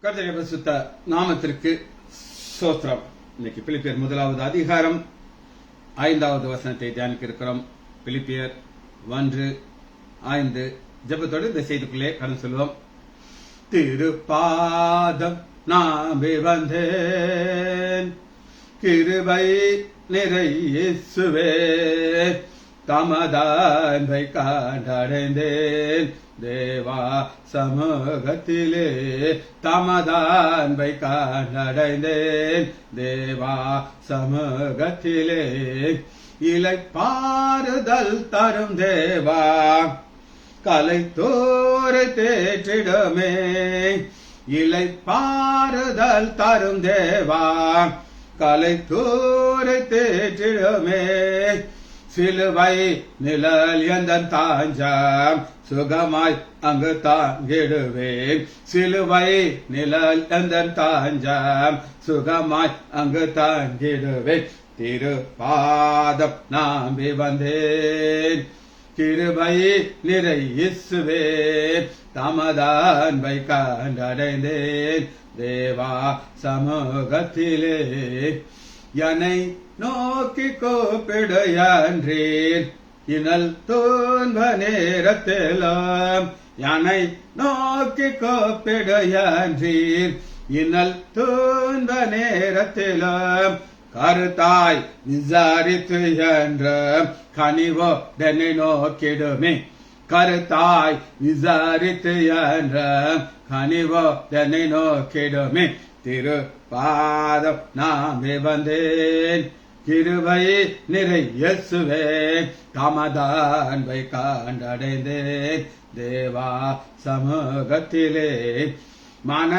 கர்த்தருடைய பரிசுத்த நாமத்திற்கு ஸ்தோத்திரம். இன்னைக்கு பிலிப்பியர் 1வது அதிகாரம் 5வது வசனத்தை தியானிக்க இருக்கிறோம். பிலிப்பியர் 1:5 ஜெபத்தோடு இந்த செய்திக்குள்ளே கடந்து செல்வோம். திருப்பாதம் நாமே வந்தேன், கிருபை நிறை இயேசுவே, தமதான்பை காண்டடைந்தேன் தேவா சமூகத்திலே, தமதான்பை காண்டடைந்தேன் தேவா சமூகத்திலே. இளைப்பாறுதல் தரும் தேவா, கலை தோரை தேற்றிடமே. இளைப்பாறுதல் தரும் தேவா, கலை தோரை தேற்றிடமே. சிலுவை நிழல் எந்தன் தாஞ்சாம், சுகமாய் அங்கு தாங்கிடுவேன். சிலுவை நிழல் எந்தன் தாஞ்சாம், சுகமாய் அங்கு தாங்கிடுவேன். திருப்பாதம் நாம்பி வந்தேன், கிருபை நிறை இயேசுவே, தமதான்பை காண்டடைந்தேன் தேவா சமூகத்திலே. என்னை நோக்கி கூப்பிடுயன்றீர் இனல் துன்ப நேரத்திலும், என்னை நோக்கி கூப்பிடுயன்றீர் இனல் துன்ப நேரத்திலும். கருத்தாய் விசாரித்து என்ற கனிவோ தன்னை நோக்கிடுமே. கருத்தாய் விசாரித்து என்ற கனிவோ தன்னை நோக்கிடுமே. திருப்பாதம் நாமே வந்தேன், கிருபை நிறை இயேசுவே, தமதான்பை காண்டடைந்தேன் தேவா சமூகத்திலே. மன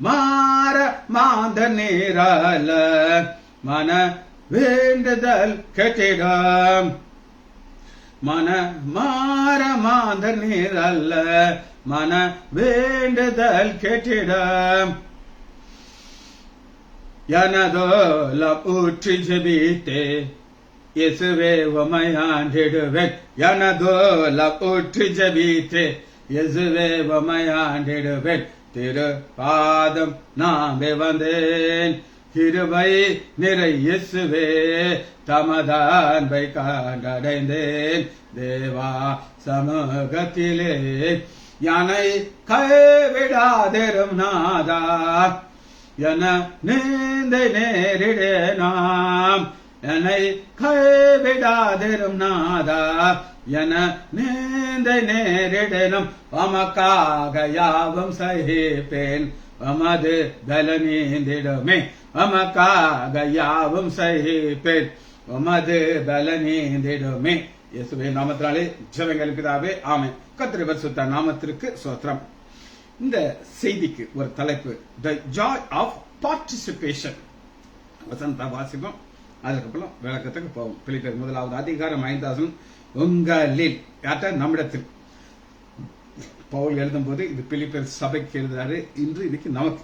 மாற மாந்த நீரல, மன வேண்டுதல் கெட்டிடம். மன மாற மாந்த நீரல்ல, மன வேண்டுதல் கெட்டிடம். எனதோலம் ஊற்றி ஜெபித்தே இயேசுவே உம்மை ஆண்டிடுவேன். எனதோலம் ஊற்றி ஜெபித்தே இயேசுவே உம்மை ஆண்டிடுவேன். திருப்பாதம் நாமே வந்தேன், கிருபை நிறை இயேசுவே, தமதான்பை காண்டடைந்தேன் தேவா சமூகத்திலே. என்னை கைவிடாதிரும் நாதா, என நீந்தை நேரிடேனாம். என்னை கைவிடாதிரும் நாதா, என நீந்தை நேரிடனும். உமக்காக யாவும் சகிப்பேன், உமது பல நீந்திடுமே. உமக்காக யாவும் சகிப்பேன், உமது பல நீந்திடுமே. இயேசுவே நாமத்தினாலே ஜெபங்கள் பிதாவே, ஆமென். கர்த்தருடைய பரிசுத்த நாமத்திற்கு ஸ்தோத்திரம். இந்த செய்திக்கு ஒரு தலைப்பு, தி ஜாய் ஆஃப் பார்ட்டிசிபேஷன். வசனத்தை வாசிப்போம், அதுக்கப்புறம் விளக்கத்துக்கு போவோம். பிலிப்பியர் 1வது அதிகாரம் 5வது உங்களில், நம்மிடத்தில். பவுல் எழுதும் போது இது பிலிப்பியர் சபைக்கு எழுதுறாரு. இன்று இன்னைக்கு நமக்கு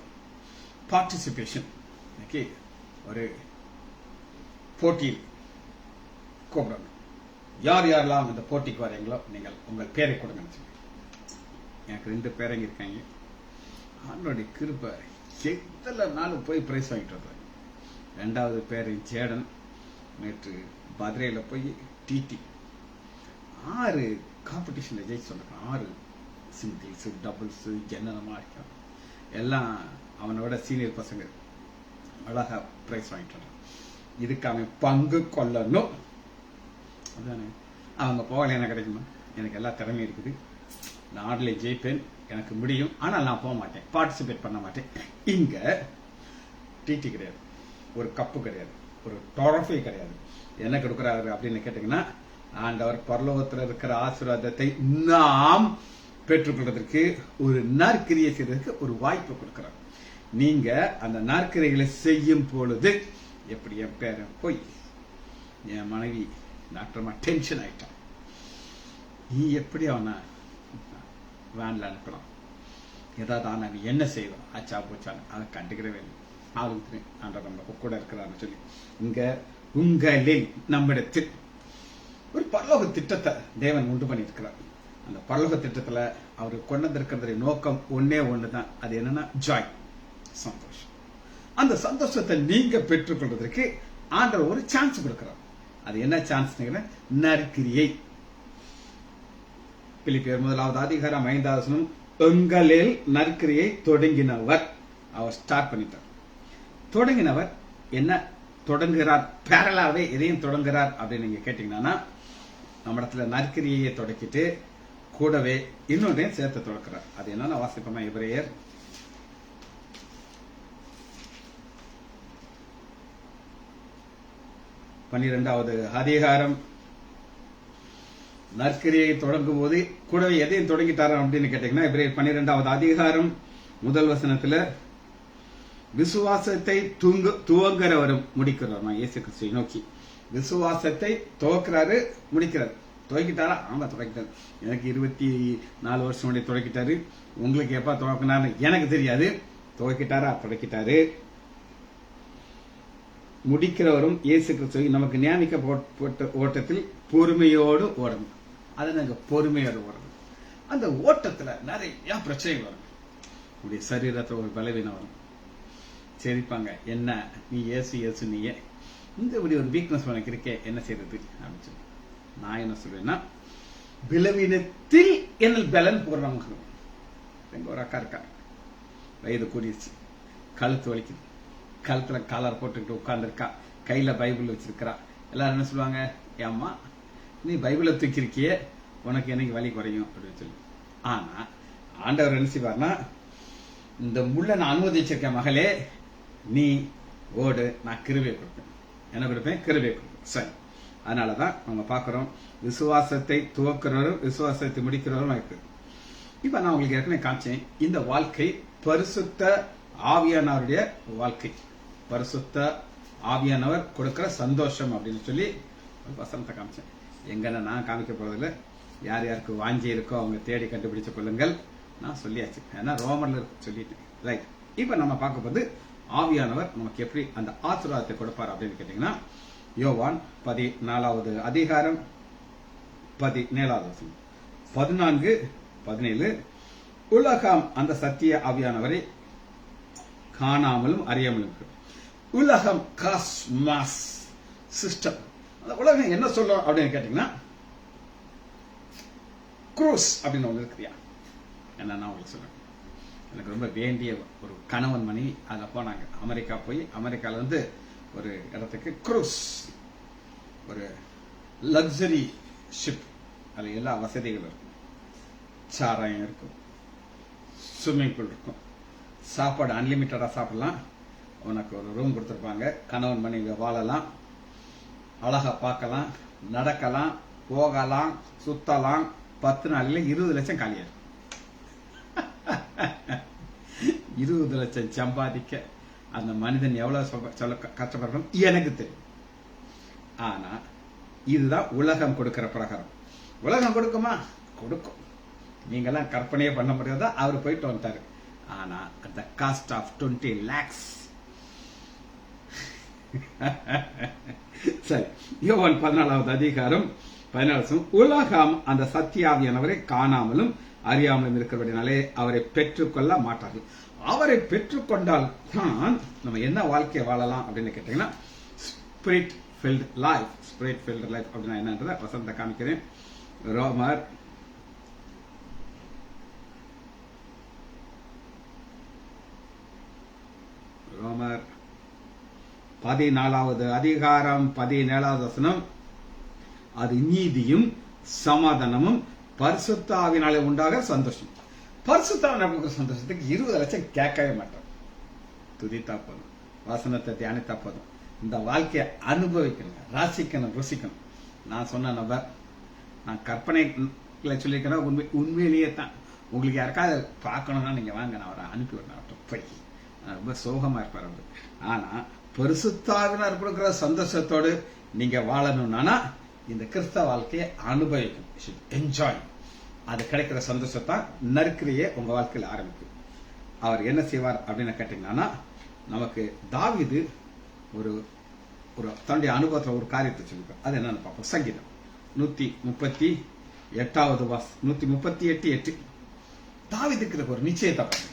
பார்ட்டிசிபேஷன். ஒரு போட்டியில் கூப்பிடணும். யார் யாரெல்லாம் இந்த போட்டிக்கு வரீங்களோ நீங்கள் உங்கள் பேரை கொடுங்க. எனக்கு 2 பேரங்க இருக்காங்க. அவனுடைய கிருபை எத்தனை நாள் போய் பிரைஸ் வாங்கிட்டு வர்றாங்க. 2வது பேரு ஜேடன், நேற்று மதுரையில் போய் டிடி 6 காம்படிஷன்ல ஜெயிச்சு சொல்றான். 6 சிங்கிள்ஸ், டபுள்ஸ், ஜெனரமா இருக்கான். எல்லாம் அவனோட சீனியர் பசங்க அழகா பிரைஸ் வாங்கிட்டு வர்றான். இதுக்கு அவன் பங்கு கொள்ளணும். அதானே, அவங்க போகல என்ன கிடைக்குமா? எனக்கு எல்லா திறமையும் இருக்குது, நாட்டில் ஜெயிப்பேன், எனக்கு முடியும், ஆனால் நான் போக மாட்டேன், பார்ட்டிசிபேட் பண்ண மாட்டேன். இங்க டிடி கிடையாது, ஒரு கப்பு கிடையாது, ஒரு ட்ராஃபி கிடையாது. என்ன கொடுக்கிறாரு அப்படின்னு கேட்டீங்கன்னா, ஆண்டவர் பரலோகத்தில் இருக்கிற ஆசீர்வாதத்தை நாம் பெற்றுக்கொள்வதற்கு, ஒரு நற்கிரியை செய்வதற்கு ஒரு வாய்ப்பு கொடுக்கிறார். நீங்க அந்த நற்கிரைகளை செய்யும் பொழுது, எப்படி என் பேரன் போய் என் மனைவி டாக்டர்மா டென்ஷன் ஆயிட்டான், நீ எப்படி அவனை வேன்ல அனுப்பலாம், ஏதாவது ஆனா நீ என்ன செய்வான், ஆச்சா போச்சான்னு அதை கண்டுக்கிறவே இல்லை. ஆளுக்கு ஆண்டவர் நம்ம கூட இருக்கிறான்னு சொல்லி, இங்க உங்களில் நம்மிடத்தில் ஒரு பரலோக திட்டத்தை தேவன் உண்டு பண்ணியிருக்கிறார். அந்த பரலோக திட்டத்துல அவர் கொண்டு வந்திருக்கிற நோக்கம் ஒன்னே ஒண்ணுதான். அது என்னன்னா ஜாய். சந்தோஷம். அந்த சந்தோஷத்தை நீங்க பெற்றுக்கொள்வதற்கு ஆண்டவர் ஒரு சான்ஸ் கொடுக்கிறார். அது என்ன சான்ஸ்? நற்கிரியை. பிலிப்பியர் 1:5 உங்களில் நற்கிரியை தொடங்கினவர். அவர் ஸ்டார்ட் பண்ணிட்டார். தொடங்கினவர் என்ன தொடங்குகிறார்? பேரலாவே எதையும் தொடங்குகிறார் அப்படின்னு நீங்க கேட்டீங்கன்னா, நம்ம இடத்துல நற்கிரியை தொடக்கிட்டு கூடவே இன்னொன்றையும் சேர்த்து தொடக்கிறார். அது என்னன்னா வாசிப்போமா? எபிரேயர் 12 நற்கிரியை தொடங்கும் போது கூடவே எதையும் தொடங்கிட்டாரா அப்படின்னு கேட்டீங்கன்னா, எபிரேயர் 12 முதல் வசனத்துல விசுவாசத்தை துவங்குறவரும் முடிக்கிறவரும் இயேசு கிறிஸ்துவை நோக்கி விசுவாசத்தை துவக்கிறாரு, முடிக்கிறார். துவக்கிட்டாரா? ஆமா, துவக்கிட்டாரு. எனக்கு 24 வருஷம் முன்னாடி துவக்கிட்டாரு. உங்களுக்கு எப்ப துவக்கினாரு எனக்கு தெரியாது. துவக்கிட்டாரா? துவக்கிட்டாரு. முடிக்கிறவரும் இயேசு கிறிஸ்துவை நமக்கு நியமிக்கப்பட்ட ஓட்டத்தில் பொறுமையோடு ஓடணும். அதை நாங்க பொறுமையோடு ஓடணும். அந்த ஓட்டத்துல நிறைய பிரச்சனைகள் வரும். உடைய சரீரத்தை ஒரு பலவீனம் வரும். சரிப்பாங்க, என்ன நீ ஏசு நீயே இந்த இப்படி ஒரு வீக்னஸ் உனக்கு இருக்கே, என்ன செய்யறது அப்படின்னு சொல்லி நான் என்ன சொல்வேன்னா, பலவீனத்தில் என்ன பலன் போடுறவங்க. எங்க ஒரு அக்கா இருக்கா, வயது கூடிடுச்சு, கழுத்து வலிக்குது, கழுத்துல காலர் போட்டுக்கிட்டு உட்கார்ந்துருக்கா, கையில பைபிள் வச்சிருக்கிறா. எல்லாரும் என்ன சொல்லுவாங்க, ஏம்மா நீ பைபிளை தூக்கிருக்கியே, உனக்கு என்னைக்கு வலி குறையும் அப்படின்னு சொல்லி. ஆனா ஆண்டவர் என்ன செய்வார்னா, இந்த முள்ள நான் அனுமதிச்சிருக்கேன் மகளே, நீ ஓடு, நான் கிருபை கொடுப்பேன். என்ன கொடுப்பேன்? கிருபை கொடுப்பேன். சரி, அதனாலதான் நம்ம பாக்குறோம், விசுவாசத்தை துவக்கிறவரும் விசுவாசத்தை முடிக்கிறவரும் இருக்கு. இப்ப நான் உங்களுக்கு ஏற்கனவே காமிச்சேன், இந்த வாழ்க்கை பரிசுத்த ஆவியானவருடைய வாழ்க்கை, பரிசுத்த ஆவியானவர் கொடுக்கிற சந்தோஷம் அப்படின்னு சொல்லி ஒரு வசனத்தை காமிச்சேன். எங்கன்னா நான் காமிக்க போறதில்ல, யார் யாருக்கு வாஞ்சி இருக்கோ அவங்க தேடி கண்டுபிடிச்சு கொள்ளுங்கள். நான் சொல்லியாச்சு, ஏன்னா ரோமர்ல சொல்லிட்டேன். ரைட், இப்ப நம்ம பார்க்க போது ஆவியானவர் நமக்கு எப்படி அந்த ஆசீர்வாதத்தை கொடுப்பார் அப்படின்னு கேட்டீங்கன்னா, யோவான் 14 17 14-17 உலகம் அந்த சத்திய ஆவியானவரை காணாமலும் அறியாமலும் இருக்கு. உலகம் காஸ்மாஸ் சிஸ்டம். அந்த உலகம் என்ன சொல்லும் அப்படின்னு கேட்டீங்கன்னா, குரூஸ் அப்படின்னு ஒண்ணு இருக்குயா. என்ன நான் உங்களுக்கு சொல்றேன், எனக்கு ரொம்ப வேண்டிய ஒரு கணவன் மனைவி அதுல போனாங்க. அமெரிக்கா போய் அமெரிக்கால இருந்து ஒரு இடத்துக்கு குரூஸ், ஒரு லக்ஸரி ஷிப். அதுல எல்லா வசதிகளும் இருக்கும், சாராயம் இருக்கும், ஸ்விம்மிங் பூல் இருக்கும், சாப்பாடு அன்லிமிட்டடா சாப்பிடலாம். உனக்கு ஒரு ரூம் கொடுத்துருப்பாங்க, கணவன் மனைவி வாழலாம், அழகா பார்க்கலாம், நடக்கலாம், போகலாம், சுத்தலாம். 10 நாளில் 20 லட்சம் காலியாஇருக்கும். 20 லட்சம் சம்பாதிக்க அந்த மனிதன் எவ்வளவு கஷ்டப்படுறோம் எனக்கு தெரியும். ஆனா இதுதான் உலகம் கொடுக்கிற பிரகாரம். உலகம் கொடுக்குமா? கொடுக்கும். நீங்கெல்லாம் கற்பனையே பண்ண முடியாதா? அவர் போயிட்டு வந்துட்டாரு. ஆனா அந்த காஸ்ட் ஆஃப் 20 lakhs. சரி, யோவான் 14 உலகம் அந்த சத்தியாவியானவரை காணாமலும் அறியாமலும் இருக்கிறபடினாலே அவரை பெற்றுக்கொள்ள மாட்டார்கள். அவரை பெற்றுக்கொண்டால் தான் நம்ம என்ன வாழ்க்கையை வாழலாம் அப்படின்னு கேட்டீங்கன்னா, spirit filled life. Spirit filled life அப்படின்னா என்னன்றதை வசனத்தை காமிக்கிறேன். ரோமர் 14 அது நீதியும் சமாதானமும் பரிசுத்த ஆவியினாலே உண்டாக சந்தோஷம். பரிசுத்த ஆவியினாலே சந்தோஷத்துக்கு 20 லட்சம் கேட்கவே மாட்டோம். துதித்தா போதும், வசனத்தை தியானித்தா போதும். இந்த வாழ்க்கையை அனுபவிக்கணும், ராசிக்கணும், ருசிக்கணும். நான் சொன்ன நபர், நான் கற்பனை சொல்லியிருக்கேன், உண்மையிலேயே தான். உங்களுக்கு யாருக்காவது பார்க்கணும்னா நீங்க வாங்க, நான் அவரை அனுப்பி விடுறேன். அவர்கிட்ட போய் ரொம்ப சோகமா இருப்பார் அவரு. ஆனா பரிசுத்தாவினார் கொடுக்கிற சந்தோஷத்தோடு நீங்க வாழணும்னா இந்த கிறிஸ்தவ வாழ்க்கையை அனுபவிக்கும், என்ஜாய். அது கிடைக்கிற சந்தோஷத்தான் நற்கிரியை உங்க வாழ்க்கையில் ஆரம்பிக்கும். அவர் என்ன செய்வார் அப்படின்னு கேட்டீங்கன்னா, நமக்கு தாவீது ஒரு தன்னுடைய அனுபவத்தில் ஒரு காரியத்தை சொல்லிப்பார். அது என்னன்னு பார்ப்போம். சங்கீதம் 138 தாவீதுக்கு ஒரு நிச்சயத்தை பாருங்க.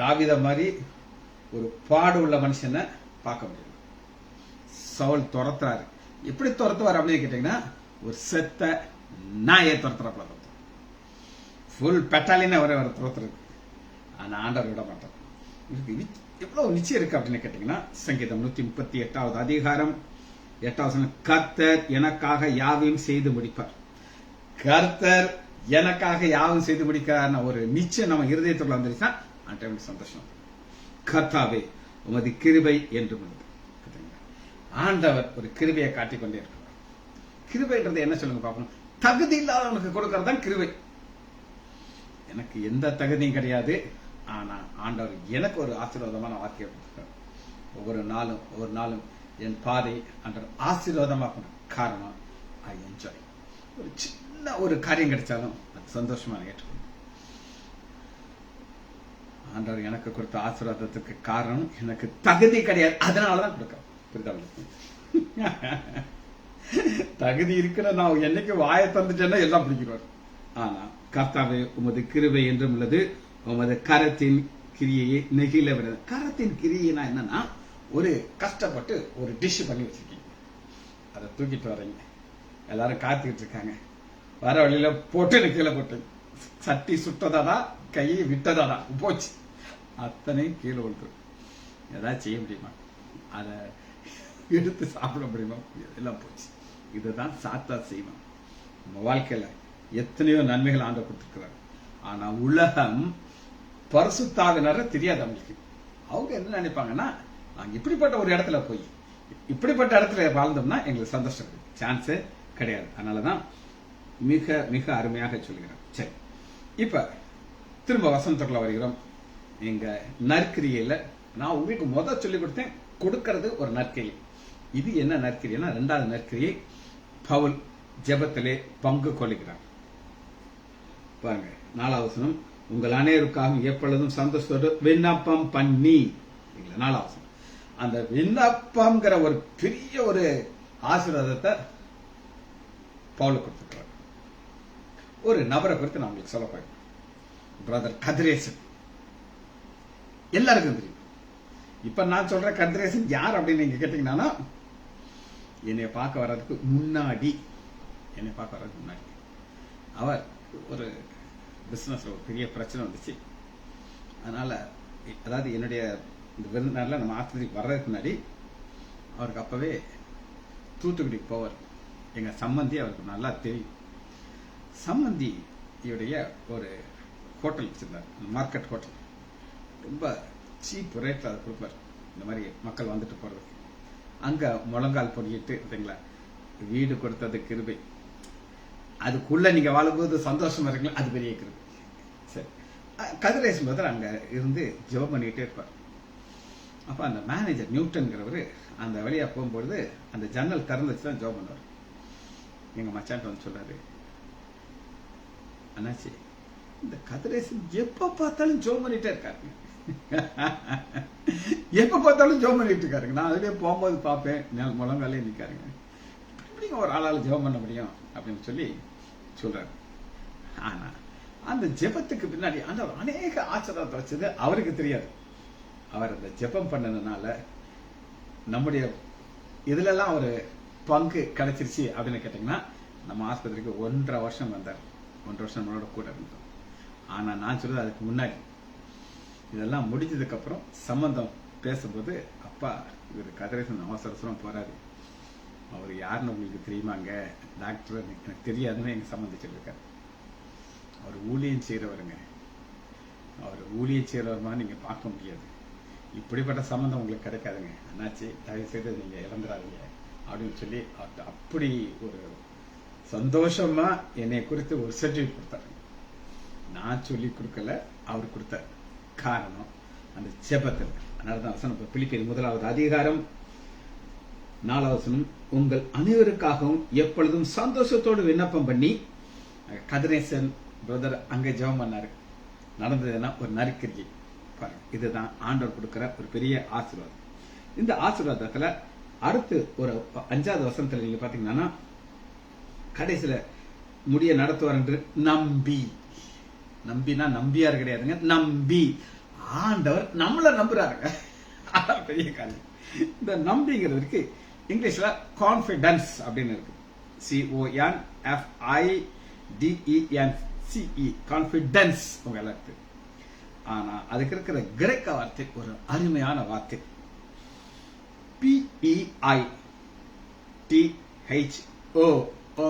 தாவீத மாதிரி ஒரு பாடு உள்ள மனுஷனை பார்க்க முடியும். சவுல் துரத்துறாரு. எப்படி துரத்துவார் அப்படின்னு கேட்டீங்கன்னா, ஒரு செத்த நாயை துரத்துறாப்புல துரத்துறாரு. ஃபுல் பெட்டாலின்னு அவரை துரத்துறது. ஆனா ஆண்டவர் விட மாட்டார். எவ்வளவு நிச்சயம் இருக்கு அப்படின்னு கேட்டீங்கன்னா, சங்கீதம் 138 அதிகாரம் 8 கர்த்தர் எனக்காக யாவையும் செய்து முடிப்பார். கர்த்தர் எனக்காக யாவும் செய்து முடிக்கிறார் ஒரு நிச்சயம் நம்ம இருதயத்துக்குள்ள வந்துருச்சுன்னா அந்த டைம் சந்தோஷம். கர்த்தாவே உமது கிருபை என்றும் உள்ளது. ஆண்டவர் ஒரு கிருபையை காட்டிக்கொண்டே இருக்கிறார். கிருபைன்றது என்ன சொல்லுங்க பாப்போம். தகுதி இல்லாதவனுக்கு கொடுக்கறது தான் கிருபை. எனக்கு எந்த தகுதியும் கிடையாது. ஆனா ஆண்டவர் எனக்கு ஒரு ஆசீர்வாதமான வார்த்தையை கொடுத்திருக்கார். ஒவ்வொரு நாளும் என் பாதை ஆண்டவர் ஆசீர்வாதமா காரணம் ஐ என்ஜாய். ஒரு சின்ன ஒரு காரியம் கிடைச்சாலும் அது சந்தோஷமா ஏற்றுக்கணும். ஆண்டவர் எனக்கு கொடுத்த ஆசீர்வாதத்துக்கு காரணம் எனக்கு தகுதி கிடையாது, அதனாலதான் கொடுக்க. புரிதா? தகுதி இருக்கிற நான் என்னைக்கு வாயை தந்துட்டேன்னா எல்லாம் பிடிக்கிறார். ஆனா கர்த்தாவே உமது கிருபை என்றும் உள்ளது, உமது கரத்தின் கிரியையை நெகிழ விட. கரத்தின் கிரியைனா என்னன்னா, ஒரு கஷ்டப்பட்டு ஒரு டிஷ் பண்ணி வச்சிருக்கீங்க, அதை தூக்கிட்டு வரீங்க, எல்லாரும் காத்துக்கிட்டு இருக்காங்க, வர வழியில போட்டு கீழே போட்டு சட்டி சுட்டதாடா கையை விட்டதாடா போச்சு, அத்தனையும் கீழே விட்டு ஏதாவது செய்ய முடியுமா? அதை எடுத்து சாப்பிட முடியுமா? எல்லாம் போச்சு. இதுதான் சாத்தா செய்வான். நம்ம வாழ்க்கையில எத்தனையோ நன்மைகள் ஆண்டு கொடுத்துருக்கிறார். ஆனா உலகம் பரிசுத்தாவினரை தெரியாது அவங்களுக்கு. அவங்க என்ன நினைப்பாங்கன்னா, நாங்க இப்படிப்பட்ட ஒரு இடத்துல போய் இப்படிப்பட்ட இடத்துல வாழ்ந்தோம்னா எங்களுக்கு சந்தோஷம் சான்ஸே கிடையாது. அதனாலதான் மிக மிக அருமையாக சொல்கிறேன். சரி, இப்ப திரும்ப வசனத்துக்குள்ள வருகிறோம். எங்க நற்கிரியில நான் உங்களுக்கு சொல்லி கொடுத்தேன், கொடுக்கிறது ஒரு நற்கிரியை. இது என்ன நற்கிரியனா, 2வது நற்கிரியை பவுல் ஜெபத்திலே பங்கு கொள்கிறார். பாருங்க 4வது வசனம், உங்கள் அனைவருக்காகவும் எப்பொழுதும் சந்தோஷத்தோடு விண்ணப்பம் பண்ணி. 4வது வசனம், அந்த விண்ணப்பம்ங்கிற ஒரு பெரிய ஒரு ஆசீர்வாதத்தை பவுல் கொடுத்துக்கிறார். ஒரு நபரை குறித்து நான் உங்களுக்கு சொல்ல போறேன். பிரதர் கதிரேசன். எல்லாருக்கும் தெரியும். இப்ப நான் சொல்ற கதிரேசன் யார் அப்படின்னு நீங்க கேட்டீங்கன்னா, என்னை பார்க்க வர்றதுக்கு முன்னாடி அவர் ஒரு பிசினஸ்ல ஒரு பெரிய பிரச்சனை வந்துச்சு. அதனால அதாவது என்னுடைய இந்த விருந்தினர்ல நம்ம ஆஸ்பத்திரிக்கு வர்றதுக்கு முன்னாடி அவருக்கு அப்பவே தூத்துக்குடிக்கு போவார். எங்க சம்பந்தி அவருக்கு நல்லா தெரியும். சம்பந்தியுடைய ஒரு ஹோட்டல் வச்சிருந்தார், மார்க்கெட் ஹோட்டல். ரொம்ப சீப் ரேட்ல அதை கொடுப்பார் இந்த மாதிரி மக்கள் வந்துட்டு போறதுக்கு. அங்க முழங்கால் பொடியிட்டு வீடு கொடுத்தது கிருபை. அதுக்குள்ள நீங்க வாழும்போது சந்தோஷமா இருக்கீங்களா, அது பெரிய கிருபை. சரி, கதிரேசன் பத்திர அங்க இருந்து ஜெபம் பண்ணிக்கிட்டே இருப்பார். அப்ப அந்த மேனேஜர் நியூட்டன்கிறவரு அந்த வழியா போகும்போது அந்த ஜன்னல் திறந்து வச்சுதான் ஜெபம் பண்ணுவார். எங்க மச்சான்ட்டு வந்து சொல்றாரு, அண்ணாச்சி இந்த கதிரேசன் எப்ப பார்த்தாலும் ஜெபம் பண்ணிட்டே இருக்காருங்க, எப்ப பார்த்தாலும் ஜெபம் பண்ணிட்டு இருக்காருங்க. நான் அதுலயே போகும்போது பார்ப்பேன், முழங்காலே நிக்காருங்க, எப்படிங்க ஒரு ஆளால ஜெபம் பண்ண முடியும் அப்படின்னு சொல்லி சொல்றாரு. ஆனா அந்த ஜெபத்துக்கு பின்னாடி அந்த அநேக ஆச்சரியத்தை வச்சது அவருக்கு தெரியாது. அவர் அந்த ஜெபம் பண்ணதுனால நம்முடைய இதுலெல்லாம் ஒரு பங்கு கிடைச்சிருச்சு அப்படின்னு கேட்டீங்கன்னா, நம்ம ஆஸ்பத்திரிக்கு 1.5 வருஷம் வந்தார். 1 வருஷம் நம்மளோட கூட இருந்தோம். ஆனா நான் சொல்றது அதுக்கு முன்னாடி, இதெல்லாம் முடிஞ்சதுக்கு அப்புறம் சம்பந்தம் பேசும்போது, அப்பா இவர் கதிரேசன் அவசரம் போறாரு, அவர் யாருன்னு உங்களுக்கு தெரியுமாங்க? டாக்டர் எனக்கு தெரியாதுன்னு எங்க சம்பந்திச்சிருக்காரு. அவர் ஊழியம் செய்யறவருங்க, அவர் ஊழியம் செய்யறவருமா நீங்க பார்க்க முடியாது. இப்படிப்பட்ட சம்பந்தம் உங்களுக்கு கிடைக்காதுங்க, அண்ணாச்சி தயவு செய்து நீங்க இழந்துடாதீங்க அப்படின்னு சொல்லி அவர்கிட்ட அப்படி ஒரு சந்தோஷமா என்னை குறித்து ஒரு சர்டிபிகேட் கொடுத்தாரு. நான் சொல்லி கொடுக்கல, அவர் கொடுத்தார். காரணம் அந்த ஜெபத்தில். அதனாலதான் வசனம் பிலிப்பியர் 1வது அதிகாரம் 4வது வசனம், உங்கள் அனைவருக்காகவும் எப்பொழுதும் சந்தோஷத்தோடு விண்ணப்பம் பண்ணி. கதிரேசன் பிரதர் அங்க ஜெபம் பண்ணாரு. நடந்ததுன்னா ஒரு நற்கிரியை பாருங்க. இதுதான் ஆண்டவர் கொடுக்கிற ஒரு பெரிய ஆசீர்வாதம். இந்த ஆசீர்வாதத்துல அடுத்து ஒரு 5வது வசனத்துல நீங்க பாத்தீங்கன்னா, கடைசியில முடிய நடத்துவார் என்று நம்பி. நம்பினா நம்பியார் கிடையாதுங்க, நம்பி. ஆண்டவர் நம்மள நம்புறாருங்க. பெரிய காரியம். இந்த நம்பிங்கிறது இருக்கு, இங்கிலீஷ்ல கான்பிடன்ஸ் அப்படின்னு இருக்கு. CONFIDENCE, கான்பிடன்ஸ் உங்க எல்லாத்துக்கு. ஆனா அதுக்கு இருக்கிற கிரேக்க வார்த்தை ஒரு அருமையான வார்த்தை, PEITHO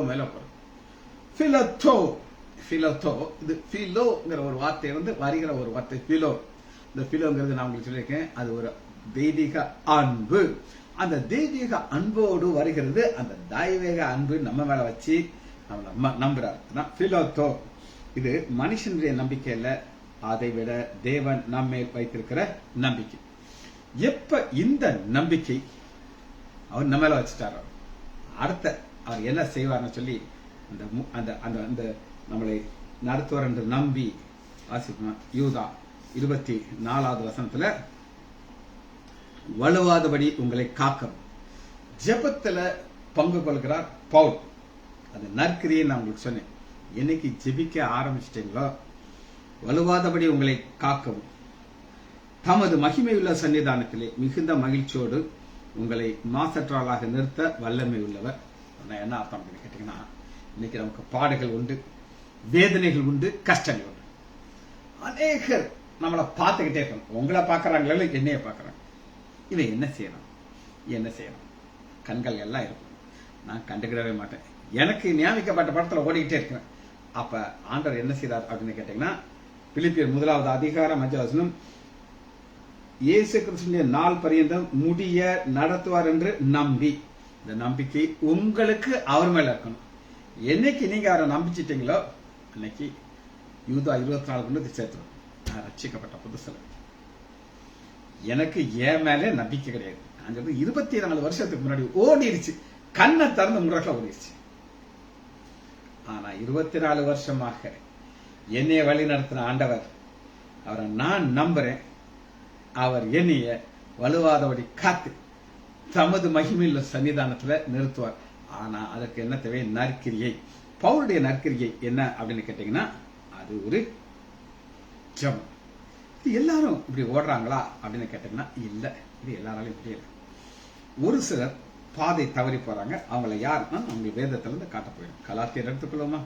மேல போறோம். பிலோத்தோ. இது பிலோங்கிற ஒரு வார்த்தை வருகிற ஒரு வார்த்தை பிலோ. இந்த பிலோங்கிறது நான் உங்களுக்கு சொல்லியிருக்கேன், அது ஒரு தெய்வீக அன்பு. அந்த தெய்வீக அன்போடு வருகிறது அந்த தெய்வீக அன்பு நம்ம மேல வச்சு நம்ம நம்புறாரு பிலோத்தோ. இது மனுஷனுடைய நம்பிக்கை இல்ல, அதை விட தேவன் நம்மேல் வைத்திருக்கிற நம்பிக்கை. எப்ப இந்த நம்பிக்கை அவர் நம்ம மேல வச்சுட்டாரோ, அடுத்த அவர் என்ன செய்வார்னு சொல்லி அந்த நம்மளை நடத்துவார் என்று நம்பி வாசிப்போம். யூதா 24வது வசனத்துல, வலுவாதபடி உங்களை காக்கும். ஜெபத்துல பங்கு கொள்கிறார் பவுல். அந்த நற்கிரியை நான் உங்களுக்கு சொன்னேன். என்னைக்கு ஜெபிக்க ஆரம்பிச்சிட்டீங்களோ, வலுவாதபடி உங்களை காக்கவும் தமது மகிமையுள்ள சன்னிதானத்திலே மிகுந்த மகிழ்ச்சியோடு உங்களை மாசற்றாளாக நிறுத்த வல்லமை உள்ளவர். என்ன அர்த்தம் அப்படின்னு கேட்டீங்கன்னா, இன்னைக்கு நமக்கு பாடுகள் உண்டு, வேதனைகள் உண்டு, கஷ்டங்கள் உண்டு. அநேகர் நம்மளை பார்த்துக்கிட்டே இருக்கணும். உங்களை பார்க்கறாங்களோ என்னைய பார்க்கறாங்க. இவன் என்ன செய்யணும் கண்கள் எல்லாம் இருக்கும். நான் கண்டுக்கிடவே மாட்டேன். எனக்கு நியமிக்கப்பட்ட படத்துல ஓடிக்கிட்டே இருக்கிறேன். அப்ப ஆண்டவர் என்ன செய்தார் அப்படின்னு கேட்டீங்கன்னா, பிலிப்பியர் 1வது அதிகாரம் 5வது வசனம், இயேசு கிறிஸ்துவின் நாள் பரியந்தம் முடிய நடத்துவார் என்று நம்பி. இந்த நம்பிக்கை உங்களுக்கு அவர் மேல இருக்கணும். என்னைக்கு நீங்க அவரை நம்பிச்சிட்டீங்களோ அன்னைக்கு யூதா 24 கொண்டு சேர்த்துரும். நான் ரட்சிக்கப்பட்ட புதுசுல எனக்கு என் மேலே நம்பிக்கை கிடையாது. நான் 24 வருஷத்துக்கு முன்னாடி ஓடிடுச்சு, கண்ணை திறந்து முறையில ஓடிடுச்சு. ஆனா 24 வருஷமாக என்னைய வழி நடத்தின ஆண்டவர், அவரை நான் நம்புறேன். அவர் என்னைய வலுவாதபடி காத்து தமது மகிமையுள்ள சன்னிதானத்துல நிறுத்துவார். ஆனா அதற்கு என்ன தேவை? நற்கிரியை. பவுலுடைய நற்கிரியை என்ன அப்படின்னு கேட்டீங்கன்னா, அது ஒரு ஜெபம். இது எல்லாரும் இப்படி ஓடுறாங்களா அப்படின்னு கேட்டீங்கன்னா இல்ல, இது எல்லாராலையும் முடியல. ஒரு சிலர் பாதை தவறி போறாங்க. அவங்கள யாருன்னா அவங்க வேதத்துல இருந்து காட்ட போயிடும். கலாத்தியர் எடுத்துக்கொள்ளுமா,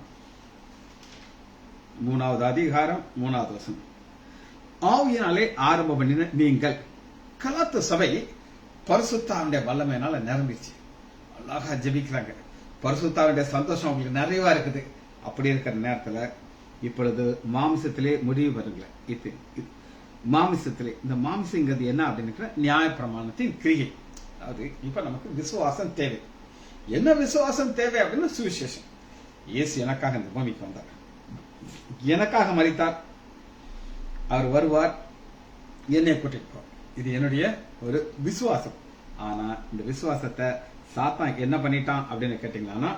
3வது அதிகாரம் 3வது வசனம், ஆவியினாலே ஆரம்ப பண்ணின நீங்கள். கலாத்து சபை பரிசுத்தாவுடைய வல்லமையினால நிரம்பிச்சு அழகா ஜெபிக்கிறாங்க. பரிசுத்தாவுடைய சந்தோஷம் அவங்களுக்கு நிறைவா இருக்குது. அப்படி இருக்கிற நேரத்துல இப்பொழுது மாமிசத்திலே முடிவு வருங்களேன். மாமிசத்திலே, இந்த மாமிசங்கிறது என்ன அப்படின்னு நியாய பிரமாணத்தின் கிரியை. அதாவது இப்ப நமக்கு விசுவாசம் தேவை. என்ன விசுவாசம் தேவை அப்படின்னு சுவிசேஷம். இயேசு எனக்காக இந்த பூமிக்கு வந்தார், எனக்காக மரித்தார், அவர் வருவார், என்னை கூட்டிட்டு போவார். இது என்னுடைய ஒரு விசுவாசம். ஆனா இந்த விசுவாசத்தை சாத்தான் என்ன பண்ணிட்டான் அப்படின்னு கேட்டீங்கன்னா,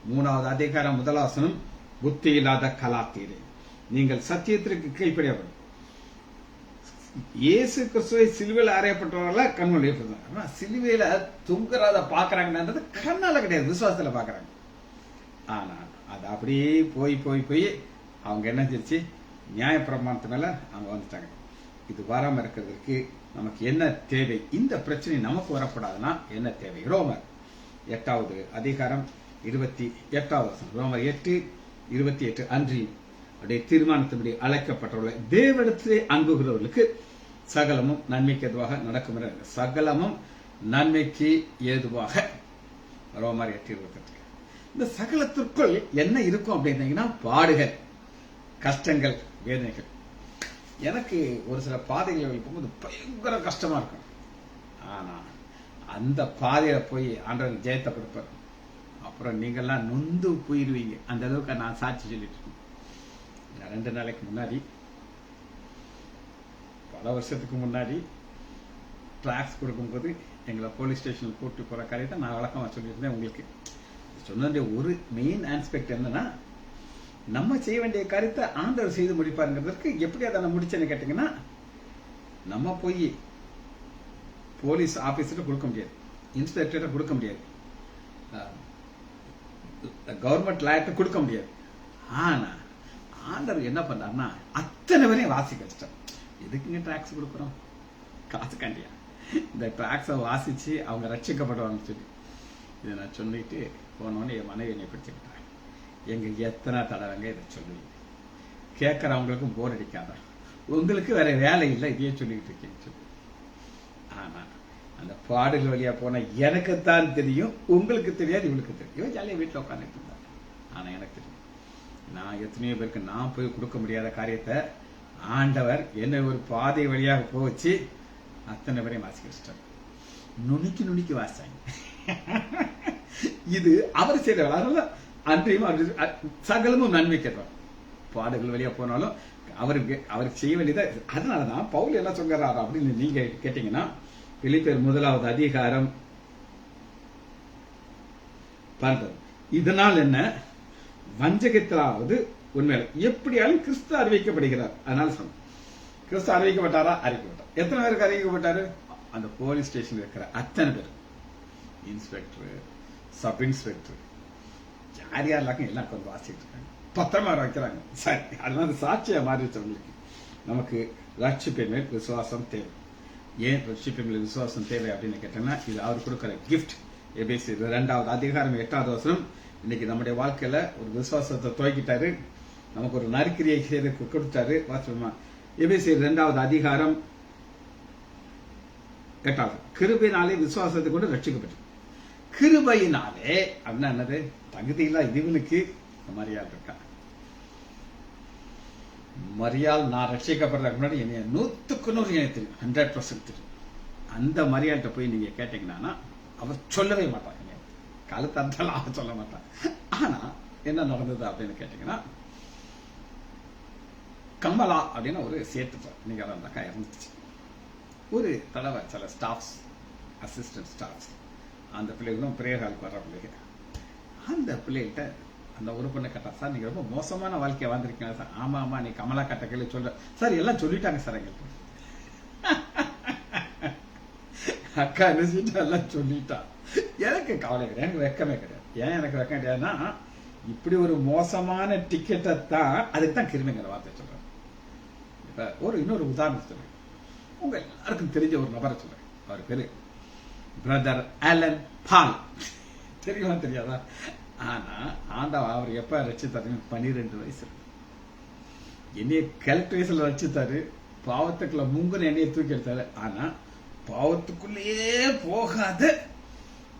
3வது அதிகாரம் 1வது வசனம், புத்தி இல்லாத கலாத்தியரே, நீங்கள் சத்தியத்திற்கு கீழ்ப்படிய வேண்டும். இயேசு கிறிஸ்துவை சிலுவையில் அறையப்பட்டவர்கள கண்ணுடைய சிலுவையில தொங்குறத பாக்குறாங்கன்றது கண்ணால கிடையாது, விசுவாசத்துல பாக்குறாங்க. ஆனா அது அப்படியே போய் போய் போய் அவங்க என்ன செஞ்சு நியாய பிரமாணத்து மேல அவங்க வந்துட்டாங்க. இது வராம இருக்கிறதுக்கு நமக்கு என்ன தேவை? இந்த பிரச்சனை நமக்கு வரப்படாதுன்னா என்ன தேவை? ரோமர் 8வது அதிகாரம் 28வது வசனம், ரோமர் 8:28, அன்றி அப்படியே தீர்மானத்தின்படி அழைக்கப்பட்டவர்களை தேவனிடத்திலே அன்புகிறவர்களுக்கு சகலமும் நன்மைக்கு ஏதுவாக நடக்கும். சகலமும் நன்மைக்கு ஏதுவாக, ரோமர் 8:28. இந்த சகலத்திற்குள் என்ன இருக்கும் அப்படின்னீங்கன்னா, பாடுகள், கஷ்டங்கள், வேதனைகள். எனக்கு ஒரு சில பாதைகள் போகும்போது பயங்கர கஷ்டமா இருக்கும். ஆனா அந்த பாதையில போய் ஆண்டவர் ஜெயத்தை கொடுப்பார். அப்புறம் நீங்கெல்லாம் நொந்து போயிருவீங்க. அந்த அளவுக்கு நான் சாட்சி சொல்லிட்டு இருக்கேன். 2 நாளைக்கு முன்னாடி, பல வருஷத்துக்கு முன்னாடி டிராக்ஸ் கொடுக்கும்போது எங்களை போலீஸ் ஸ்டேஷனுக்கு கூட்டு போற காரியத்தை நான் வழக்கமா சொல்லியிருந்தேன். உங்களுக்கு சொன்ன ஒரு மெயின் ஆஸ்பெக்ட் என்னன்னா, நம்ம செய்ய வேண்டிய காரியத்தை ஆண்டவர் செய்து முடிப்பாருங்கிறதுக்கு எப்படி அதை நான் முடிச்சேன்னு கேட்டீங்கன்னா, நம்ம போய் போலீஸ் ஆபீசர்கிட்ட கொடுக்க முடியாது, இன்ஸ்பெக்டர்கிட்ட கொடுக்க முடியாது, கவர்மெண்ட் லாயர்கிட்ட கொடுக்க முடியாது. ஆனா ஆண்டவர் என்ன பண்ணாருன்னா, அத்தனை பேரையும் வாசிக்க வச்சிட்டார். எதுக்குங்க டாக்ஸ் கொடுக்குறோம்? காசுக்காண்டியா இந்த ட்ராக்ஸை வாசிச்சு அவங்க ரட்சிக்கப்படுவாங்கன்னு சொல்லி இதை நான் சொல்லிட்டு போனோன்னு என் மனைவி என்னை பிடிச்சிக்கிட்டாங்க. எங்க எத்தனை தடவைங்க இதை சொல்லுவீங்க, கேட்கறவங்களுக்கும் போர் அடிக்காதா, உங்களுக்கு வேற வேலை இல்லை இதையே சொல்லிக்கிட்டு இருக்கேன்னு சொல்லி. ஆனா அந்த பாடல் வழியா போன எனக்குத்தான் தெரியும், உங்களுக்கு தெரியாது, இவளுக்கு தெரியும். இவன் ஜாலியா வீட்டில் உட்காந்துட்டு இருந்தாங்க. ஆனா எனக்கு தெரியும், நான் எத்தனையோ பேருக்கு நான் போய் கொடுக்க முடியாத காரியத்தை ஆண்டவர் என்ன ஒரு பாதை வழியாக போச்சு அத்தனை பேரையும் வாசிக்க வச்சிட்டார். நுணுக்கி வாசிச்சாங்க. இது அவர் செய்யற அன்றையும் சகலமும் நன்மை கேட்பார். பாடுகள் வழியா போனாலும் அவருக்கு செய்ய வேண்டியதை. அதனாலதான் பவுல் எல்லாம் சொல்றாரு அப்படின்னு நீங்க கேட்டீங்கன்னா, பிலிப்பியர் 1வது அதிகாரம் 12. இதனால் என்ன, வஞ்சகத்திலாவது உண்மையில எப்படியாலும் கிறிஸ்து அறிவிக்கப்படுகிறார். அதனால சொன்ன கிறிஸ்து அறிவிக்கப்பட்டாரா, அறிவிக்கப்பட்டார். எத்தனை பேருக்கு அறிவிக்கப்பட்டாரு? அந்த போலீஸ் ஸ்டேஷன் இருக்கிற அத்தனை பேர், இன்ஸ்பெக்டர், சப் இன்ஸ்பெக்டர், யார் யாரெல்லாம் எல்லாம் கொஞ்சம் வாசிட்டு இருக்காங்க, பத்திரமா வைக்கிறாங்க. சரி, அதனால சாட்சியா மாறிச்சவங்களுக்கு நமக்கு ரட்சிப்பின் மேல் விசுவாசம் தேவை. ஏன் ரட்சிப்பின் மேல் விசுவாசம் தேவை அப்படின்னு கேட்டோம்னா, இது அவர் கொடுக்கிற கிஃப்ட். எபேசியர் 2வது அதிகாரம் 8வது வசனம். இன்னைக்கு நம்முடைய வாழ்க்கையில ஒரு விசுவாசத்தை துவக்கிட்டாரு, நமக்கு ஒரு நற்கிரியை செய்து கொடுத்தாரு. வாசிப்போமா? எபேசியர் 2வது அதிகாரம் 8வது. கிருபையினாலே விசுவாசத்தை கொண்டு ரட்சிக்கப்பட்டு. கிருபையினாலே அப்படின்னா என்னது? தகுதியில்லா இதுவனுக்கு மரியாள் இருக்கா. மரியாள் நான் ரட்சிக்கப்படுறதுக்கு முன்னாடி என்னைய 100% எனக்கு தெரியும், 100% தெரியும். அந்த மரியாள்கிட்ட போய் நீங்க கேட்டீங்கன்னா அவர் சொல்லவே மாட்டாங்க, கழுத்தாந்தாலும் அவர் சொல்ல மாட்டாங்க. ஆனா என்ன நடந்தது அப்படின்னு கேட்டீங்கன்னா, கமலா அப்படின்னு ஒரு சேர்த்து நீங்க அந்த அக்கா இருந்துச்சு. ஒரு தடவை சில ஸ்டாஃப்ஸ், அசிஸ்டன்ட் ஸ்டாஃப்ஸ், அந்த பிள்ளைகளும் பிரேகாலுக்கு வர்ற பிள்ளைங்க, அந்த பிள்ளைகிட்ட அந்த ஒரு பொண்ணை கேட்டா, சார் நீங்க ரொம்ப மோசமான வாழ்க்கையை வாழ்ந்திருக்கீங்க சார். ஆமா ஆமா, நீ கமலா கட்ட கேள்வி சொல்ற சார், எல்லாம் சொல்லிட்டாங்க சார் எங்களுக்கு. அக்கா என்ன எல்லாம் சொல்லிட்டா. எனக்கு கவலை கிடையாது, எனக்கு வெக்கமே கிடையாது. ஏன் எனக்கு வெக்கம் கிடையாதுன்னா, இப்படி ஒரு மோசமான டிக்கெட்டை தான், அதுக்கு தான் கிருமிங்கிற வார்த்தை சொல்றேன். இப்ப இன்னொரு உதாரணம் சொல்றேன், உங்க எல்லாருக்கும் தெரிஞ்ச ஒரு நபரை சொல்றேன். அவர் பேரு பிரதர் ஆலன் பால். தெரியுமா தெரியாதா? ஆனா ஆண்டவா அவர் எப்ப ரட்சித்தாரு? 12 வயசு. என்னைய கலெக்டர் வயசுல ரட்சித்தாரு. பாவத்துக்குள்ள முங்குன என்னைய தூக்கி எடுத்தாரு. ஆனா பாவத்துக்குள்ளேயே போகாத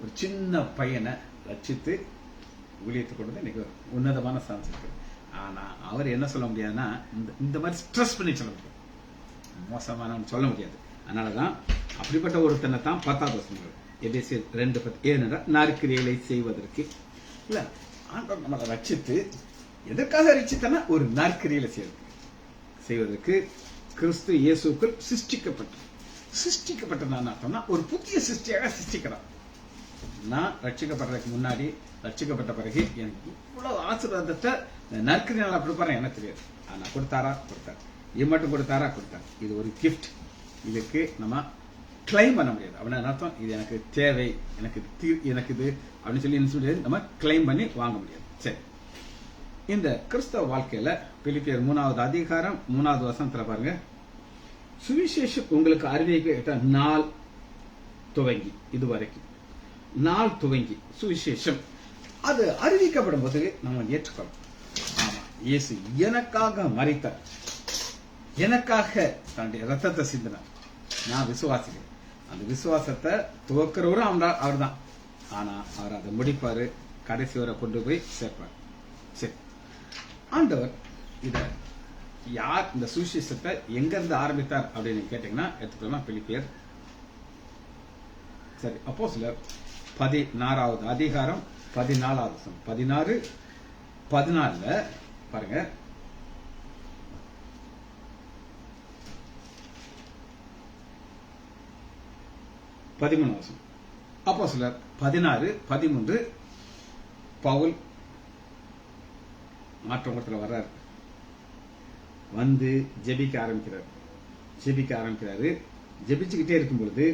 ஒரு சின்ன பையனை ரட்சித்து ஊழியத்துக்கு கொண்டு இன்னைக்கு உன்னதமான சான்ஸ் இருக்கு. ஆனா அவர் என்ன சொல்ல முடியாதுன்னா, இந்த மாதிரி ஸ்ட்ரெஸ் பண்ணி சொல்ல முடியாது, மோசமான சொல்ல முடியாது. அதனாலதான் அப்படிப்பட்ட ஒருத்தனை தான் 10வது வசனம் எபேசியர் 2:10. ஏனென்றால் நற்கிரியைகளை செய்வதற்கு இல்ல, ஆண்டவர் நம்மளை ரட்சித்து எதற்காக ரட்சித்தனா, ஒரு நற்கிரியைகளை செய்வதற்கு கிறிஸ்து இயேசுக்குள் சிருஷ்டிக்கப்பட்டதான் அர்த்தம்னா, ஒரு புதிய சிருஷ்டியாக சிருஷ்டிக்கிறான். நான் ரட்சிக்கப்படுறதுக்கு முன்னாடி, ரட்சிக்கப்பட்ட பிறகு எனக்கு இவ்வளவு ஆசீர்வாதத்தை நற்கிரியால கொடுப்பாரு எனக்கு தெரியாது. ஆனா கொடுத்தாரா? கொடுத்தாரு. இது மட்டும் கொடுத்தாரா? கொடுத்தாரு. இது ஒரு கிஃப்ட். இதுக்கு நம்ம கிளைம் பண்ண முடியாது. அப்படின்னு அர்த்தம், இது எனக்கு தேவை, எனக்கு இது அப்படின்னு சொல்லி நம்ம கிளைம் பண்ணி வாங்க முடியாது. சரி, இந்த கிறிஸ்தவ வாழ்க்கையில பிலிப்பியர் 3வது அதிகாரம் 3வது வசனத்துல பாருங்க, சுவிசேஷம் உங்களுக்கு அறிவிக்க நாள் துவங்கி இதுவரைக்கும், நாள் துவங்கி சுவிசேஷம் அது அறிவிக்கப்படும் போது நம்ம ஏற்றுக்கொள்ளும். ஆமா, இயேசு எனக்காக மரித்தார், எனக்காக தன்னுடைய ரத்தத்தை சிந்தினார். நான் விசுவாசிக்கிறேன். அந்த விசுவாசத்தை துவக்கிறவரும் அவர் தான். ஆனா அவர் அதை முடிப்பாரு, கடைசி வரை கொண்டு போய் சேர்ப்பார். சரி, ஆண்டவர் இத யார் இந்த சுவிசேஷத்தை எங்க இருந்து ஆரம்பித்தார் அப்படின்னு கேட்டீங்கன்னா, எடுத்துக்கலாம் பிலிப்பியர். சரி, அப்போஸ்தலர் 16வது அதிகாரம் 14வது வசனம். 16:14 பாருங்க. அப்போஸ்தலர் 16:13 பவுல் மாற்றத்தில் வர்றாரு. வந்து ஜெபிக்க ஆரம்பிக்கிறாரு. ஜெபிச்சுக்கிட்டே இருக்கும் பொழுது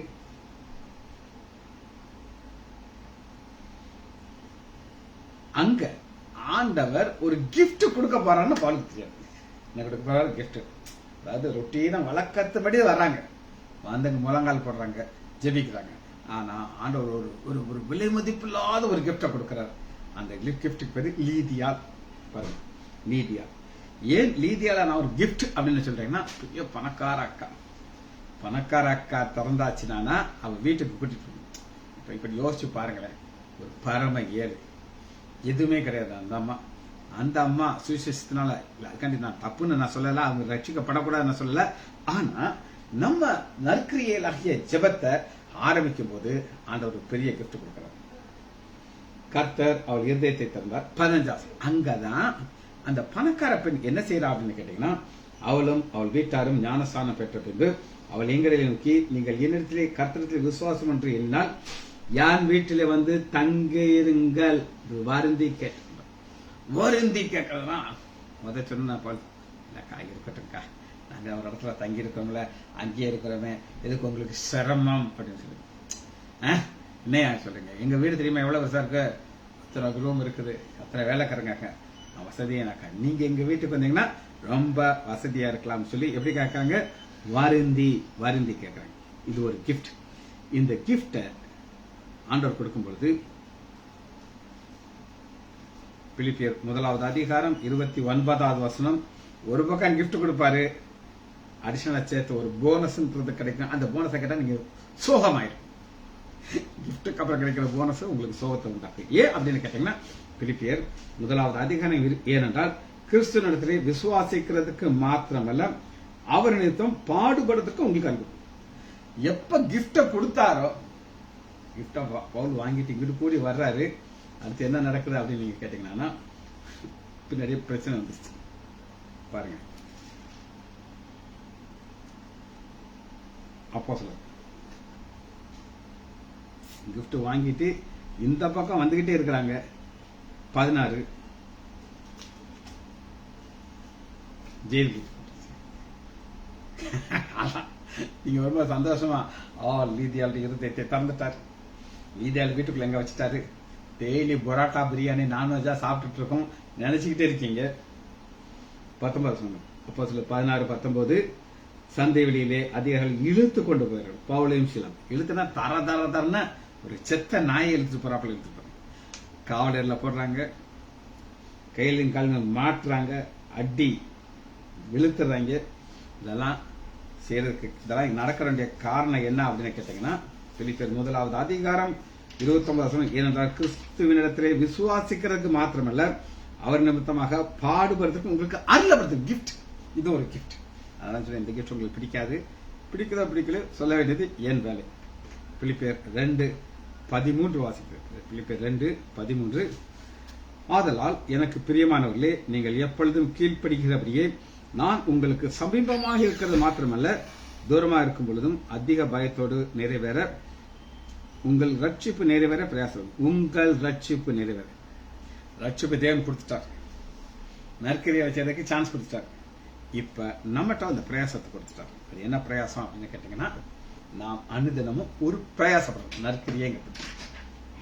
அங்க ஆண்டவர் ஒரு கிஃப்ட் கொடுக்க போறான்னு பவுலுக்கு தெரியாது. என்ன கொடுக்க போறாரு? கிஃப்ட். அதாவது ரொட்டீனா வழக்கத்துபடி வர்றாங்க. வந்தங்க முழங்கால் போடுறாங்க, ஜெபிக்கிறாங்க. ஆனா ஆண்டவர் ஒரு ஒரு ஒரு விலை மதிப்பில்லாத ஒரு கிஃப்டை கொடுக்கிறார். அந்த கிஃப்டுக்கு பேரு லீதியாள். பாருங்க, லீதியாள். ஏன் லீதியால நான் ஒரு கிஃப்ட் அப்படின்னு சொல்றேன்னா, பெரிய பணக்கார அக்கா. பணக்கார அக்கா திறந்தாச்சுனா அவ வீட்டுக்கு கூட்டிட்டு இப்ப இப்படி யோசிச்சு பாருங்களேன். ஒரு பரம ஏழு, எதுவுமே கிடையாது அந்த அம்மா சுவிசேஷத்தினால. அதுக்காண்டி நான் தப்புன்னு நான் சொல்லல, அவங்க ரட்சிக்கப்படக்கூடாதுன்னு சொல்லல. ஆனா நம்ம நற்கிரியைகளாகிய ஜெபத்தை ஆரம்பிக்கும் போது ஆண்டவர் ஒரு பெரிய கிஃப்ட் கொடுக்கிறார். கர்த்தர் அவள் இருதயத்தை திறந்தார். 15. அங்கதான் அந்த பணக்கார பெண் என்ன செய்யறா அப்படின்னு கேட்டீங்கன்னா, அவளும் அவள் வீட்டாரும் ஞானஸ்தானம் பெற்ற பின்பு அவள் எங்களை நோக்கி, நீங்கள் என்னிடத்திலே கர்த்தரிடத்திலே விசுவாசம் என்று எண்ணினால் யான் வீட்டிலே வந்து தங்கியிருங்கள். வருந்தி கேட்கறதுனா முத சொன்னா இல்லக்கா, இருக்கட்டும்க்கா, நாங்க ஒரு இடத்துல தங்கி இருக்கோம்ல, அங்கேயே இருக்கிறோமே, எதுக்கு உங்களுக்கு சிரமம் அப்படின்னு சொல்லி என்னையா சொல்றீங்க? எங்க வீடு தெரியுமா எவ்வளவு வருஷம் இருக்கு, அத்தனை ரூம் இருக்குது, அத்தனை வேலைக்காரங்க, வசதியானாக்கா. நீங்க எங்க வீட்டுக்கு வந்தீங்கன்னா ரொம்ப வசதியா இருக்கலாம் சொல்லி எப்படி கேட்கறாங்க? வருந்தி கேட்கறாங்க. இது ஒரு கிஃப்ட். இந்த கிஃப்ட ஆண்டவர் கொடுக்கும் பொழுது பிலிப்பியர் 1 அதிகாரம் 29வது வசனம், ஒரு பக்கம் கிஃப்ட் கொடுப்பாரு, அடிஷனலா சேர்த்து ஒரு போனஸ் கிடைக்கும். அந்த போனஸை கேட்டா நீங்க சோகமாயிரும். கிஃப்ட்டுக்கு அப்புறம் கிடைக்கிற போனஸ் உங்களுக்கு சோகத்தை உண்டாக்கு. ஏன் அப்படின்னு கேட்டீங்கன்னா, பிலிப்பியர் 1 அதிகாரம், ஏனென்றால் கிறிஸ்துவனிடத்திலே விசுவாசிக்கிறதுக்கு மாத்திரமல்ல அவர் நிமித்தம் பாடுபடுறதுக்கு உங்களுக்கு அன்பு. எப்ப கிஃப்ட கொடுத்தாரோ, கிஃப்ட பவுல் வாங்கிட்டு இங்கிட்டு கூடி வர்றாரு, அடுத்து என்ன நடக்குது அப்படின்னு நீங்க கேட்டீங்கன்னா, பின்னாடியே பிரச்சனை வந்துச்சு. பாருங்க, அப்போஸ்தலர் கிஃப்ட் வாங்கிட்டு இந்த பக்கம் வந்துகிட்டே இருக்கிறாங்க. 16 ஜெயிலுக்கு. நீங்க ரொம்ப சந்தோஷமா லீதியால் இருதயத்தை திறந்துட்டார். லீதியால் வீட்டுக்குள்ள எங்க வச்சுட்டாரு. டெய்லி பொராட்டா பிரியாணி நான்வெஜ்ஜா சாப்பிட்டுட்டு இருக்கோம் நினைச்சுக்கிட்டே இருக்கீங்க. 19 அப்போஸ்தலர் 16-19, சந்தை வெளியிலே அதிகாரிகள் இழுத்து கொண்டு போயிரு பவுலையும் சீலாவும். இழுத்துனா தரன்னு ஒரு செத்த நாயை இழுத்து போறாப்புல இழுத்து போறாங்க. காவலர்ல போடுறாங்க, கையிலையும் காலையும் மாட்டுறாங்க, அடி விழுத்துறாங்க. இதெல்லாம் செய்யறதுக்கு, இதெல்லாம் நடக்க வேண்டிய காரணம் என்ன அப்படின்னு கேட்டீங்கன்னா, பிலிப்பியர் 1 அதிகாரம் 29, ஏனென்றால் கிறிஸ்துவினிடத்திலே விசுவாசிக்கிறதுக்கு மாத்திரமல்ல அவர் நிமித்தமாக பாடுபடுறதுக்கு உங்களுக்கு அருளப்படுறது கிஃப்ட். இது ஒரு கிஃப்ட். அதனால சொல்லி இந்த கிஃப்ட் உங்களுக்கு பிடிக்கல சொல்ல வேண்டியது என் வேலை. பிலிப்பியர் 2:13 வாசிக்கிறது. பிலிப்பியர் 2:13, ஆதலால் எனக்கு பிரியமானவர்களே, நீங்கள் எப்பொழுதும் கீழ்ப்படுகிறபடியே நான் உங்களுக்கு சமீபமாக இருக்கிறது மாத்திரமல்ல தூரமாக இருக்கும் பொழுதும் அதிக பயத்தோடு நிறைவேற உங்கள் ரட்சிப்பு நிறைவேற பிரயாசம். உங்கள் ரட்சிப்பு நிறைவேற, ரட்சிப்பு தேவன் கொடுத்துட்டார். நற்கிரியை வச்சதுக்கு சான்ஸ் கொடுத்துட்டார். இப்ப நம்மகிட்ட அந்த பிரயாசத்தை கொடுத்துட்டார். அது என்ன பிரயாசம் அப்படின்னு கேட்டீங்கன்னா, நாம் அனுதினமும் ஒரு பிரயாசப்படுறோம். நற்கிரியைங்க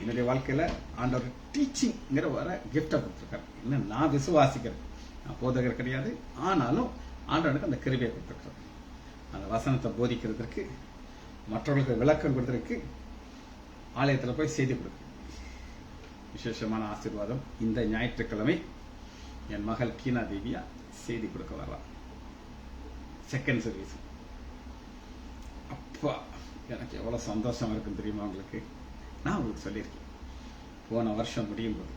என்னுடைய வாழ்க்கையில ஆண்டவர் டீச்சிங்கிற வர கிஃப்டை கொடுத்துருக்காரு. என்ன, நான் விசுவாசிக்கிறேன், நான் போதகர் கிடையாது, ஆனாலும் ஆண்டவனுக்கு அந்த கிருபையை கொடுத்துருக்காரு. அந்த வசனத்தை போதிக்கிறதுக்கு, மற்றவர்களுக்கு விளக்கம் கொடுத்ததுக்கு, ஆலயத்தில் போய் செய்தி கொடுக்கு. விசேஷமான ஆசீர்வாதம். இந்த ஞாயிற்றுக்கிழமை என் மகள் கீனா தேவியா செய்தி கொடுக்க வரலாம். Second service. அப்பா, எனக்கு எவ்வளவு சந்தோஷமா இருக்குன்னு தெரியுமா உங்களுக்கு? நான் உங்களுக்கு சொல்லியிருக்கேன், போன வருஷம் முடியும் போது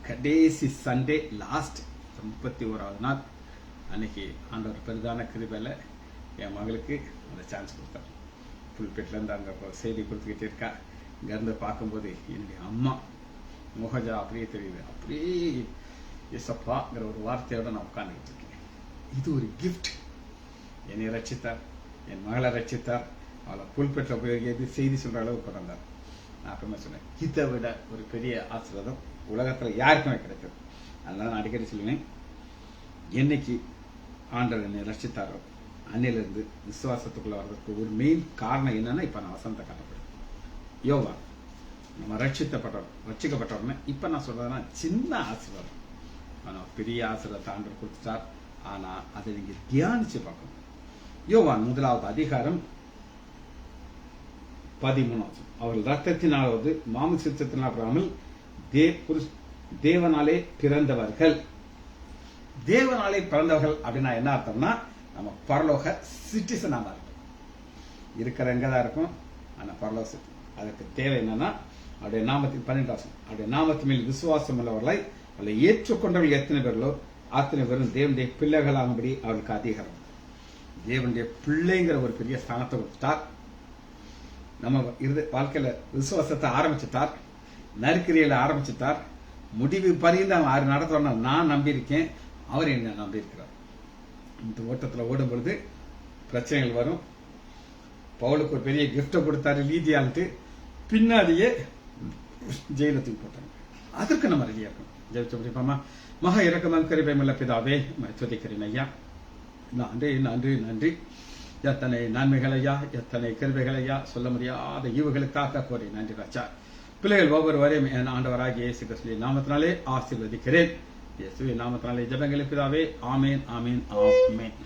கடைசி சண்டே, லாஸ்ட் 31வது நாள் அன்னைக்கு ஆண்டவர் பெரிதான கிருபையில என் மகளுக்கு அந்த சான்ஸ் கொடுத்தார். புல்பெட்ல இருந்து அங்க செய்தி கொடுத்துக்கிட்டே இருக்கா. இங்க இருந்து பார்க்கும்போது என்னுடைய அம்மா முகஜா அப்படியே தெரியுது. அப்படியே எசப்பாங்கிற ஒரு வார்த்தையோட நான் உட்கார்ந்துகிட்டு இருக்கேன். இது ஒரு கிஃப்ட். என்னை ரட்சித்தார், என் மகளை ரட்சித்தார், அவளை புல்பெட்ல போய் செய்தி சொல்ற அளவுக்கு கொண்டு வந்தார். நான் அப்பவுமே சொன்னேன், இதை விட ஒரு பெரிய ஆசீர்வாதம் உலகத்துல யாருக்குமே கிடைத்தது. அதனால நான் அடிக்கடி சொல்லுவேன், என்னைக்கு ஆண்டவர் என்னை ரட்சித்தாரோ அன்னையிலிருந்து விசுவாசத்துக்குள்ள வர்றதுக்கு ஒரு மெயின் காரணம் என்னன்னா, இப்ப நான் வசனத்தை காட்டப்படுறேன். யோகா நம்ம ரட்சிக்கப்பட்டவர்னு இப்ப நான் சொல்றதுன்னா சின்ன ஆசீர்வாதம், ஆனா பெரிய ஆசீர்வாதத்தை ஆண்டவர் கொடுத்துட்டார். ஆனா அதை நீங்க தியானிச்சு பார்க்கணும். யோவான் 1 அதிகாரம் 13. அவர்கள் ரத்தத்தினாலாவது மாமிசத்தினாலாமல் தேவனாலே பிறந்தவர்கள். தேவனாலே பிறந்தவர்கள் அப்படின்னா என்ன அர்த்தம்னா, நம்ம பரலோக சிட்டிசனா தான் இருக்கிற எங்கதான் இருக்கும். ஆனா பரலோக அதற்கு தேவை என்னன்னா, அவருடைய நாமத்தின் 12 அவருடைய நாமத்தின் மேல் விசுவாசம் உள்ளவர்களை அவளை ஏற்றுக்கொண்டவர்கள் எத்தனை பேர்களோ அத்தனை பேரும் தேவனுடைய பிள்ளைகளாகும்படி அவர்களுக்கு அதிகாரம். தேவனுடைய பிள்ளைங்கிற ஒரு பெரிய ஸ்தானத்தை கொடுத்தார். நம்ம வாழ்க்கையில விசுவாசத்தை ஆரம்பிச்சுட்டார், நற்கிரியில ஆரம்பிச்சுட்டார், முடிவு பரிந்து அவன் நடத்தணும். நான் நம்பியிருக்கேன், அவர் என்ன நம்பியிருக்கிறார். இந்த ஓட்டத்தில் ஓடும் பொழுது பிரச்சனைகள் வரும். பவுலுக்கு ஒரு பெரிய கிஃப்ட கொடுத்தாரு லீதியான்ட்டு, பின்னாடியே ஜெயிலத்துக்கு போட்டாங்க. அதற்கு நம்ம ரெடியா இருக்கணும். ஜெயிச்சு முடிப்பாமா. மகா இறக்கமாக கரிபைமுள்ள பிதாவே துதிக்கிறேன் ஐயா. நன்றி நன்றி நன்றி. எத்தனை நன்மைகளையா, எத்தனை கருவைகளையா, சொல்ல முடியாத ஈவுகளுக்காக கோரி நன்றி ராஜா. பிள்ளைகள் ஒவ்வொருவரையும் என் ஆண்டவராகிய இயேசு கிறிஸ்துவின் நாமத்தினாலே ஆசீர்வதிக்கிறேன். இயேசுவின் நாமத்தினாலே ஜெபங்களை பிதாவே. ஆமேன் ஆமேன் ஆமேன்.